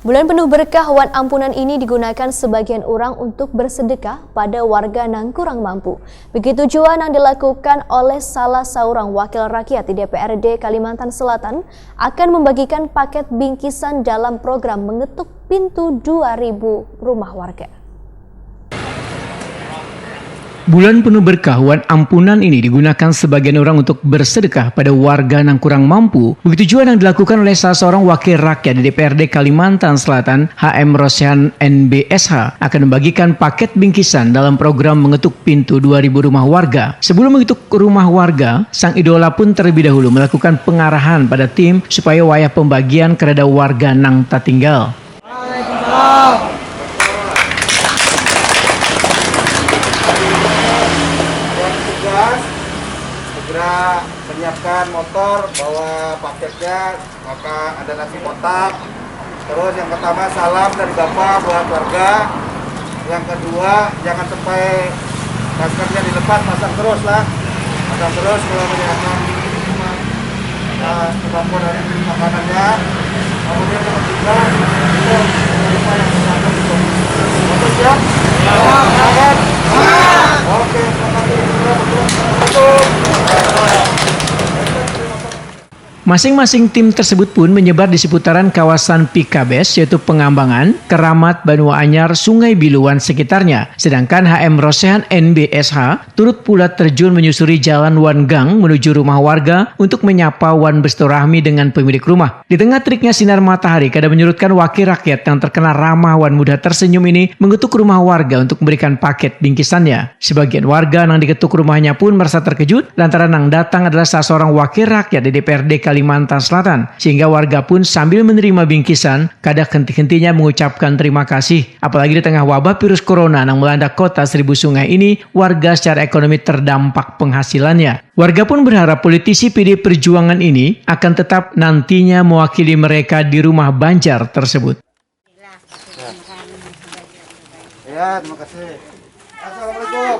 Bulan penuh berkah wan ampunan ini digunakan sebagian orang untuk bersedekah pada warga yang kurang mampu. Begitu jua yang dilakukan oleh salah seorang wakil rakyat di DPRD Kalimantan Selatan akan membagikan paket bingkisan dalam program mengetuk pintu 2.000 rumah warga. Bulan penuh berkah wan ampunan ini digunakan sebagian orang untuk bersedekah pada warga yang kurang mampu. Begitu juga yang dilakukan oleh salah seorang wakil rakyat di DPRD Kalimantan Selatan, HM Rosyan NBSH, akan membagikan paket bingkisan dalam program mengetuk pintu 2.000 rumah warga. Sebelum mengetuk rumah warga, sang idola pun terlebih dahulu melakukan pengarahan pada tim supaya wayah pembagian kepada warga nang tak tinggal. Segera menyiapkan motor, bawa paketnya, maka ada nasi kotak. Terus yang pertama salam dari Bapak buat warga. Yang kedua jangan sampai maskernya dilepas, pasang terus lah. Pasang terus kalau menyiapkan sembako dari makanannya. Kemudian yang ketiga itu lupa yang kesana itu. Oke siap? Siap. Oke, Masing-masing tim tersebut pun menyebar di seputaran kawasan Pikabes, yaitu Pengambangan, Keramat, Banua Anyar, Sungai Biluan sekitarnya. Sedangkan HM Rosyan NBSH turut pula terjun menyusuri jalan wan gang menuju rumah warga untuk menyapa wan bersilaturahmi dengan pemilik rumah. Di tengah teriknya sinar matahari, kadang menyurutkan wakil rakyat yang terkenal ramah wan muda tersenyum ini mengetuk rumah warga untuk memberikan paket bingkisannya. Sebagian warga yang diketuk rumahnya pun merasa terkejut lantaran yang datang adalah salah seorang wakil rakyat di DPRD Kalimantan Selatan, sehingga warga pun sambil menerima bingkisan kadang henti-hentinya mengucapkan terima kasih. Apalagi di tengah wabah virus corona yang melanda kota Seribu Sungai ini, warga secara ekonomi terdampak penghasilannya. Warga pun berharap politisi PD Perjuangan ini akan tetap nantinya mewakili mereka di rumah Banjar tersebut. Ya, terima kasih. Assalamualaikum.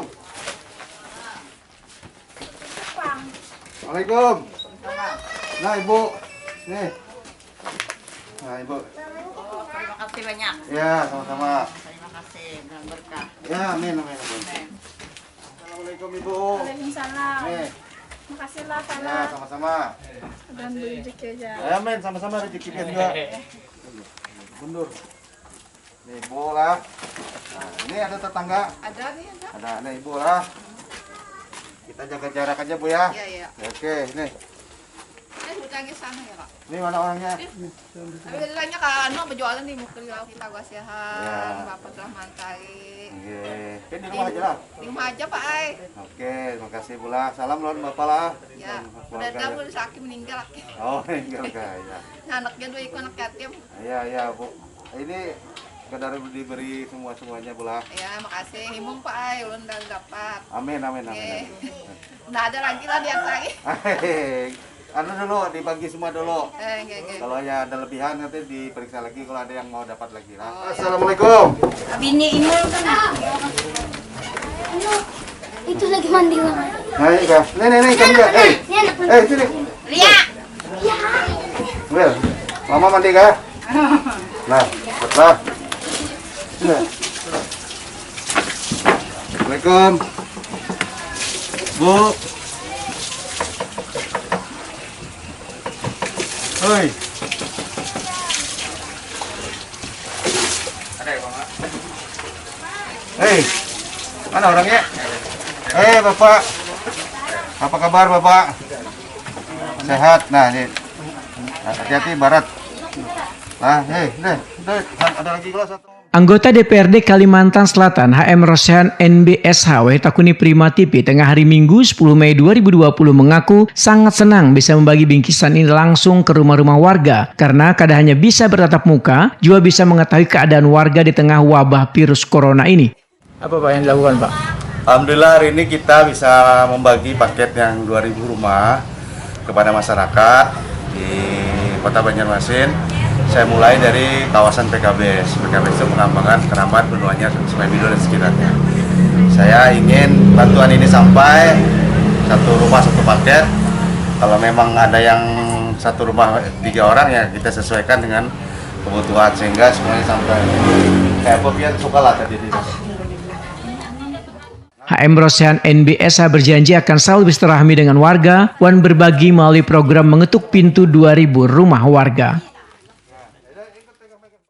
Waalaikumsalam. Nah Ibu, nih. Nah Ibu. Oh, terima kasih banyak. Ya, sama-sama. Terima kasih dan berkah. Ya, amin, amin, amin. Assalamualaikum Ibu. Waalaikumsalam. Nih. Makasih lah, Ya, Pak. sama-sama. Dan rezeki aja. Ya, amin, sama-sama rezeki kita juga. Mundur. Nih Ibu lah. Nah, ini ada tetangga. Ada nih, ada. Ada Ibu lah. Kita jaga jarak aja Bu ya. Iya, iya. Oke, nih. Ini lagi sana ya, Kak. Ini mana orangnya? Tapi tanya kalau berjualan nih, mungkin kita gua siahan, Ya. Bapak telah mantai. Oke. Ini di rumah aja lah. Di rumah aja, Pak Ai. Oke, terima kasih Bu lah. Salam lawan Bapak lah. Ya, Dan udah keluarga tahu ya. udah sakit meninggal. Oh, enggak ya. Nah, anaknya dua ikut anak yatim. Iya, iya, Bu. Ini sekedar diberi semuanya Bu lah. Ya, makasih. Himung Pak Ai, ulun udah dapat. Amin, amin, amin. Oke. amin. Nah, ada lagi lah di atas lagi. Anu dulu, dibagi semua dulu. Oke. Kalau ya ada lebihan nanti diperiksa lagi kalau ada yang mau dapat lagi lah. Oh, ya. Assalamualaikum. Bini ini itu lagi mandi lah. Nah, ini kan. Nih, kan juga. Sini. Lia. Well, Mama mandi kah? Nah, betul. Nah. Assalamualaikum. Bu. Hoi. Ada ya, Bang? Hei. Mana orangnya? Bapak. Apa kabar, Bapak? Sehat. Nah, ini. Hati-hati barat. Nah, ada lagi kelas satu. Anggota DPRD Kalimantan Selatan HM Rosyan NBSH Wahidakuni Prima TV tengah hari Minggu 10 Mei 2020 mengaku sangat senang bisa membagi bingkisan ini langsung ke rumah-rumah warga karena kadang hanya bisa bertatap muka, juga bisa mengetahui keadaan warga di tengah wabah virus corona ini. Apa Pak yang dilakukan Pak? Alhamdulillah hari ini kita bisa membagi paket yang 2.000 rumah kepada masyarakat di Kota Banjarmasin. Saya mulai dari kawasan PKBS itu Pengambangan, Keramat, Banua Anyar, Sungai Biluan dan sekitarnya. Saya ingin bantuan ini sampai satu rumah satu paket. Kalau memang ada yang satu rumah 3 orang ya kita sesuaikan dengan kebutuhan, sehingga semuanya sampai kayak Bobian suka lah tadi. HM Rosehan NBSH berjanji akan selalu bersilaturahmi dengan warga dan berbagi melalui program mengetuk pintu 2.000 rumah warga.